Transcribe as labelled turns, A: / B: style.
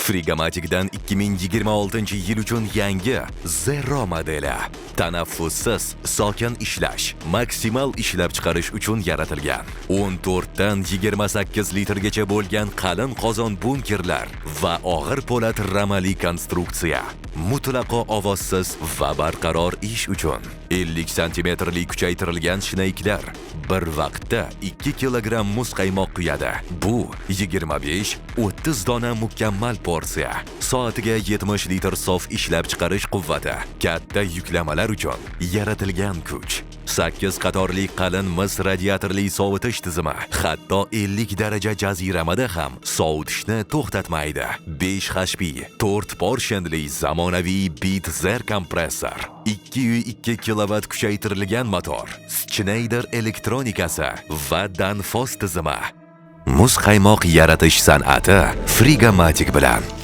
A: Frigamatic'dan 2026-yil uchun yangi Zero modeli. Tanaffussiz, sokin ishlash, maksimal ishlab chiqarish uchun yaratilgan. 14 dan 28 litrgacha bo'lgan qalin qozon bunkerlar va og'ir po'lat ramali konstruksiya. Mutlaqo ovozsiz va barqaror ish uchun 50 santimetrlik kuchaytirilgan shinayklar bir vaqtda 2 kilogramm muz qaymoq quyadi. Bu 25-30 dona mukammal porsiya. Soatiga 70 litr sof ishlab chiqarish quvvati. Katta yuklamalar uchun yaratilgan kuch. 8 qatorli qalin mis radiatorli sovutish tizimi. Hatto 50 daraja jaziramada ham sovutishni to'xtatmaydi. 5 HP, 4 porshenli zamonaviy Bitzer kompressor, 2,2 kW kuchaytirilgan motor, Schneider elektronikasi va Danfoss tizimi. Muz qaymoq yaratish san'ati Frigamatic bilan.